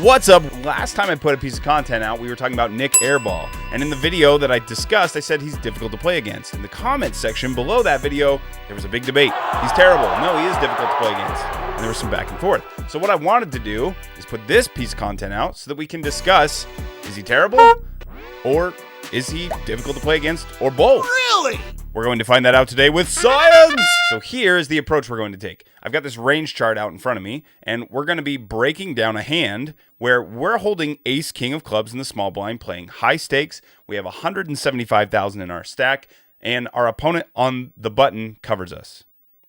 What's up? Last time I put a piece of content out, we were talking about Nik Airball. And in the video that I discussed, I said he's difficult to play against. In the comments section below that video, there was a big debate. He's terrible. No, he is difficult to play against. And there was some back and forth. So what I wanted to do is put this piece of content out so that we can discuss, is he terrible? Or is he difficult to play against? Or both? Really? We're going to find that out today with science! So here's the approach we're going to take. I've got this range chart out in front of me, and we're going to be breaking down a hand where we're holding ace king of clubs in the small blind, playing high stakes. We have 175,000 in our stack, and our opponent on the button covers us.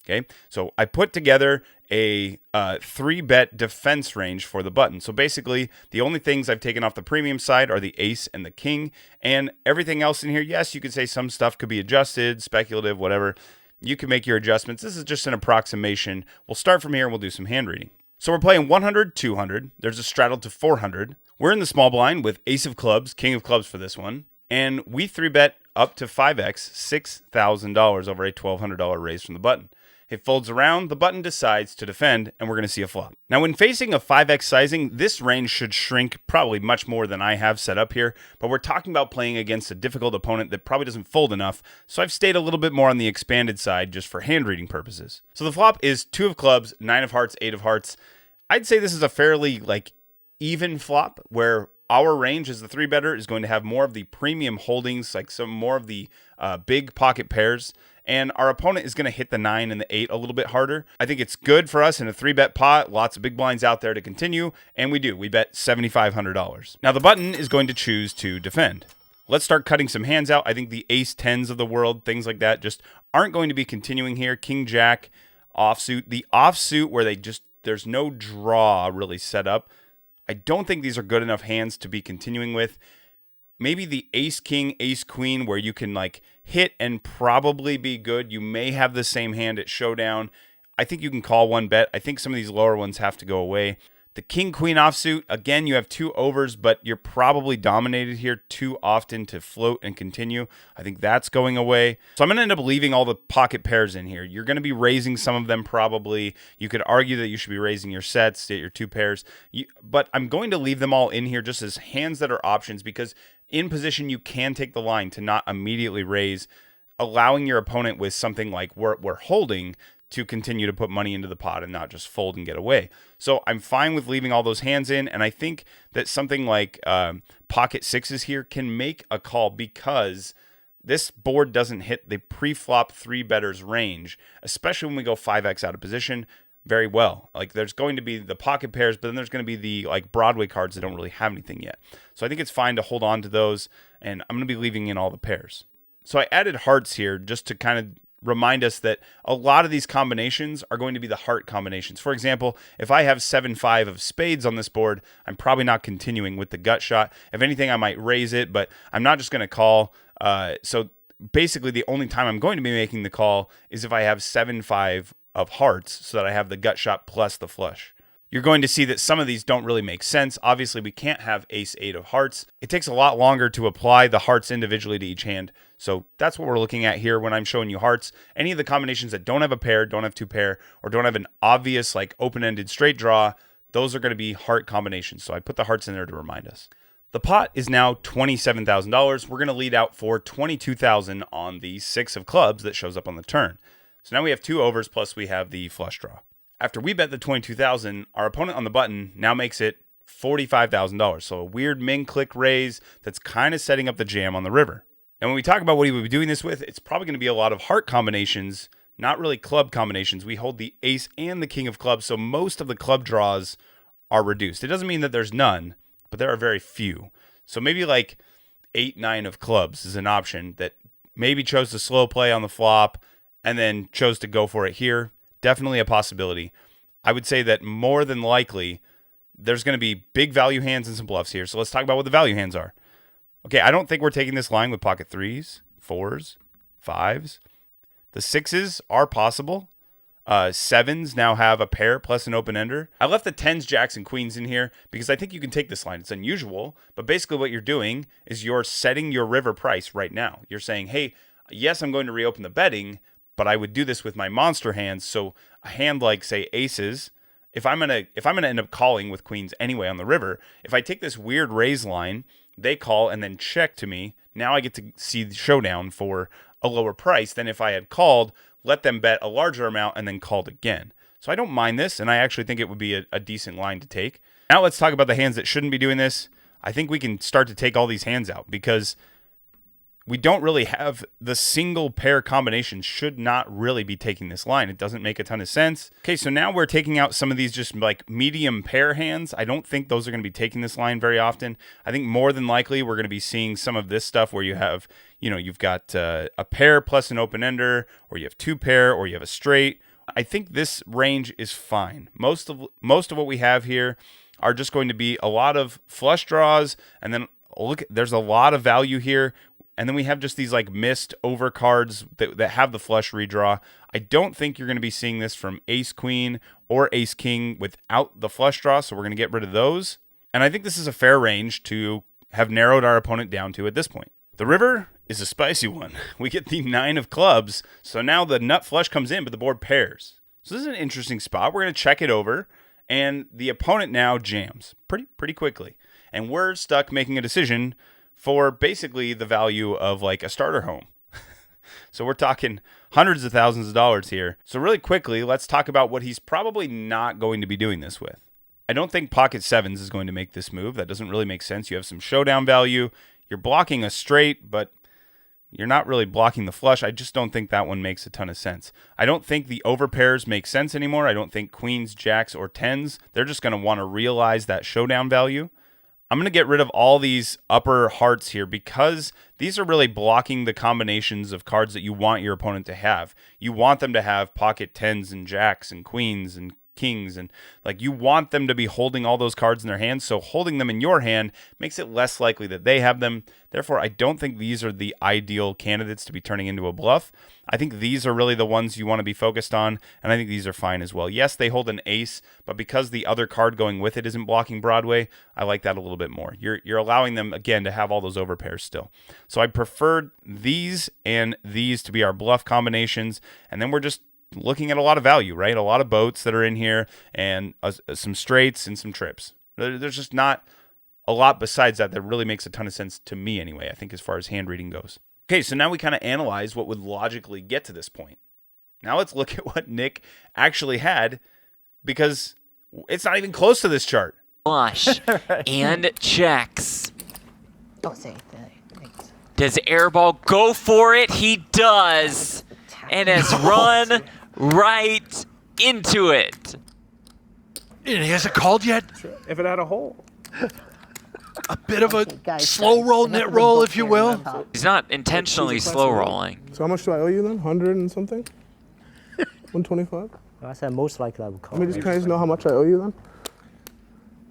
Okay, so I put together a 3-bet defense range for the button. So basically, the only things I've taken off the premium side are the ace and the king, and everything else in here, yes, you could say some stuff could be adjusted, speculative, whatever. You can make your adjustments. This is just an approximation. We'll start from here and we'll do some hand reading. So we're playing 100, 200. There's a straddle to 400. We're in the small blind with ace of clubs, king of clubs for this one, and we 3-bet up to 5x, $6,000 over a $1,200 raise from the button. It folds around, the button decides to defend, and we're going to see a flop. Now, when facing a 5x sizing, this range should shrink probably much more than I have set up here, but we're talking about playing against a difficult opponent that probably doesn't fold enough, so I've stayed a little bit more on the expanded side just for hand reading purposes. So the flop is 2 of clubs, 9 of hearts, 8 of hearts. I'd say this is a fairly even flop where our range as the 3-better is going to have more of the premium holdings, like some more of the big pocket pairs. And our opponent is going to hit the 9 and the 8 a little bit harder. I think it's good for us in a 3-bet pot. Lots of big blinds out there to continue. And we do. We bet $7,500. Now the button is going to choose to defend. Let's start cutting some hands out. I think the ace 10s of the world, things like that, just aren't going to be continuing here. King Jack, offsuit. The offsuit where there's no draw really set up. I don't think these are good enough hands to be continuing with. Maybe the ace king, ace queen, where you can hit and probably be good. You may have the same hand at showdown. I think you can call one bet. I think some of these lower ones have to go away. The king queen offsuit, again, you have 2 overs, but you're probably dominated here too often to float and continue. I think that's going away. So I'm going to end up leaving all the pocket pairs in here. You're going to be raising some of them probably. You could argue that you should be raising your sets, your 2 pairs. But I'm going to leave them all in here just as hands that are options because in position you can take the line to not immediately raise, allowing your opponent with something like we're holding to continue to put money into the pot and not just fold and get away. So I'm fine with leaving all those hands in, and I think that something like pocket 6s here can make a call because this board doesn't hit the pre-flop 3-betters range, especially when we go 5x out of position very well. There's going to be the pocket pairs, but then there's going to be the Broadway cards that don't really have anything yet. So I think it's fine to hold on to those, and I'm going to be leaving in all the pairs. So I added hearts here just to kind of remind us that a lot of these combinations are going to be the heart combinations. For example, if I have 7-5 of spades on this board, I'm probably not continuing with the gut shot. If anything, I might raise it, but I'm not just going to call. So basically, the only time I'm going to be making the call is if I have 7-5 of hearts so that I have the gut shot plus the flush. You're going to see that some of these don't really make sense. Obviously, we can't have ace 8 of hearts. It takes a lot longer to apply the hearts individually to each hand. So that's what we're looking at here when I'm showing you hearts. Any of the combinations that don't have a pair, don't have 2 pair, or don't have an obvious open-ended straight draw, those are going to be heart combinations. So I put the hearts in there to remind us. The pot is now $27,000. We're going to lead out for $22,000 on the 6 of clubs that shows up on the turn. So now we have 2 overs plus we have the flush draw. After we bet the $22,000, our opponent on the button now makes it $45,000. So a weird min click raise that's kind of setting up the jam on the river. And when we talk about what he would be doing this with, it's probably going to be a lot of heart combinations, not really club combinations. We hold the ace and the king of clubs, so most of the club draws are reduced. It doesn't mean that there's none, but there are very few. So maybe 8, 9 of clubs is an option that maybe chose to slow play on the flop and then chose to go for it here. Definitely a possibility. I would say that more than likely, there's going to be big value hands and some bluffs here. So let's talk about what the value hands are. Okay, I don't think we're taking this line with pocket 3s, 4s, 5s. The 6s are possible. 7s now have a pair plus an open-ender. I left the 10s, jacks, and queens in here because I think you can take this line. It's unusual, but basically what you're doing is you're setting your river price right now. You're saying, hey, yes, I'm going to reopen the betting, but I would do this with my monster hands. So a hand like, say, aces if I'm gonna end up calling with queens anyway on the river, if I take this weird raise line, they call and then check to me. Now I get to see the showdown for a lower price than if I had called, let them bet a larger amount, and then called again. So I don't mind this, and I actually think it would be a decent line to take. Now let's talk about the hands that shouldn't be doing this. I think we can start to take all these hands out because we don't really have the single pair combination should not really be taking this line. It doesn't make a ton of sense. Okay, so now we're taking out some of these just like medium pair hands. I don't think those are going to be taking this line very often. I think more than likely we're going to be seeing some of this stuff where you have, you've got a pair plus an open-ender, or you have two pair, or you have a straight. I think this range is fine. Most of what we have here are just going to be a lot of flush draws, and then look, there's a lot of value here. And then we have just these like missed over cards that have the flush redraw. I don't think you're going to be seeing this from ace queen or ace king without the flush draw, so we're going to get rid of those. And I think this is a fair range to have narrowed our opponent down to at this point. The river is a spicy one. We get the 9 of clubs, so now the nut flush comes in, but the board pairs. So this is an interesting spot. We're going to check it over, and the opponent now jams pretty quickly. And we're stuck making a decision for basically the value of like a starter home. So we're talking hundreds of thousands of dollars here. So really quickly, let's talk about what he's probably not going to be doing this with. I don't think pocket sevens is going to make this move. That doesn't really make sense. You have some showdown value. You're blocking a straight, but you're not really blocking the flush. I just don't think that one makes a ton of sense. I don't think the overpairs make sense anymore. I don't think queens, jacks, or tens, they're just going to want to realize that showdown value. I'm going to get rid of all these upper hearts here because these are really blocking the combinations of cards that you want your opponent to have. You want them to have pocket tens and jacks and queens and kings, and like you want them to be holding all those cards in their hands, so holding them in your hand makes it less likely that they have them. Therefore, I don't think these are the ideal candidates to be turning into a bluff. I think these are really the ones you want to be focused on, and I think these are fine as well. Yes, they hold an ace, but because the other card going with it isn't blocking Broadway, I like that a little bit more. You're allowing them, again, to have all those overpairs still. So I preferred these and these to be our bluff combinations, and then we're just looking at a lot of value, right? A lot of boats that are in here and some straights and some trips. There's just not a lot besides that really makes a ton of sense to me anyway, I think, as far as hand reading goes. Okay, so now we kind of analyze what would logically get to this point. Now let's look at what Nik actually had, because it's not even close to this chart. Flush and checks. Don't say anything. Does Airball go for it? He does. And has run right into it. And he hasn't called yet? If it had a hole. A bit of a Guys, slow roll, enough net of the roll, book if you here, will. enough. He's not intentionally slow rolling. So how much do I owe you then? 100 and something? 125? I said most likely I would call. Let me just kind of know how much I owe you then?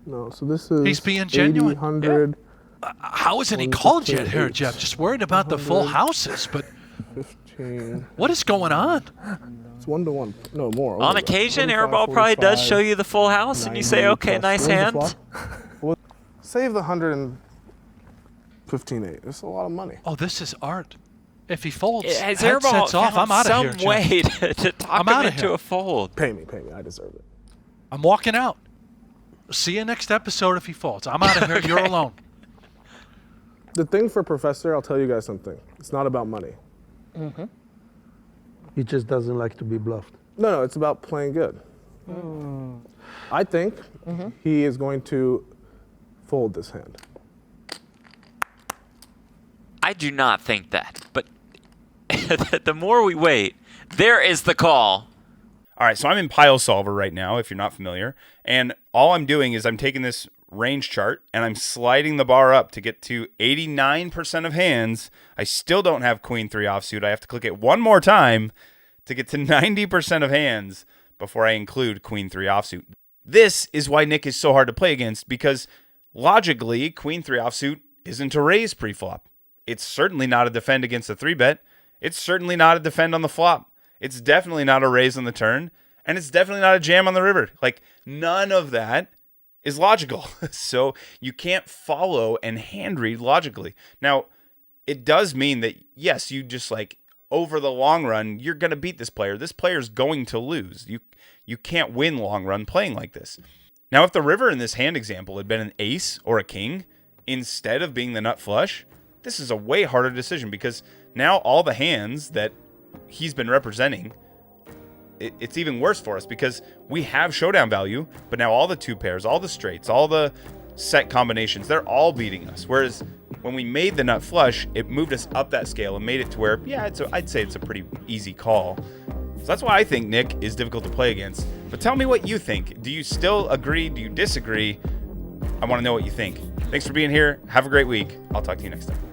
No, so this is He's being genuine. 80, 100, How hasn't he called yet here, Jeff? Just worried about the full houses, but 15. what is going on? It's 1 to 1. No, more. On over that. occasion, 45, Airball probably does 45, show you the full house, and you say, 90 okay, plus. nice Where's the hand. flop? Well, save the 115.8. It's a lot of money. Oh, this is art. If he folds, Has headsets Airball off, I'm found out of here, some Jeff. way to talk I'm him outta into here. a fold? Pay me. I deserve it. I'm walking out. See you next episode if he folds. I'm out of here. You're alone. The thing for Professor, I'll tell you guys something. It's not about money. He just doesn't like to be bluffed. No, it's about playing good. I think he is going to fold this hand. I do not think that, but the more we wait, there is the call. All right, so I'm in Pile Solver right now, if you're not familiar. And all I'm doing is I'm taking this range chart and I'm sliding the bar up to get to 89% of hands. I still don't have Queen 3 offsuit. I have to click it one more time to get to 90% of hands before I include Queen 3 offsuit. This is why Nik is so hard to play against, because logically, Queen 3 offsuit isn't a raise pre-flop. It's certainly not a defend against a 3-bet. It's certainly not a defend on the flop. It's definitely not a raise on the turn. And it's definitely not a jam on the river. Like, none of that is logical. So you can't follow and hand read logically. Now, it does mean that, yes, you just like, over the long run, you're going to beat this player. This player's going to lose. You you can't win long run playing like this. Now, if the river in this hand example had been an ace or a king instead of being the nut flush, this is a way harder decision because now all the hands that he's been representing, it's even worse for us because we have showdown value, but now all the 2 pairs, all the straights, all the set combinations, they're all beating us. Whereas when we made the nut flush, it moved us up that scale and made it to where, yeah, I'd say it's a pretty easy call. So that's why I think Nik is difficult to play against. But tell me what you think. Do you still agree? Do you disagree? I want to know what you think. Thanks for being here. Have a great week. I'll talk to you next time.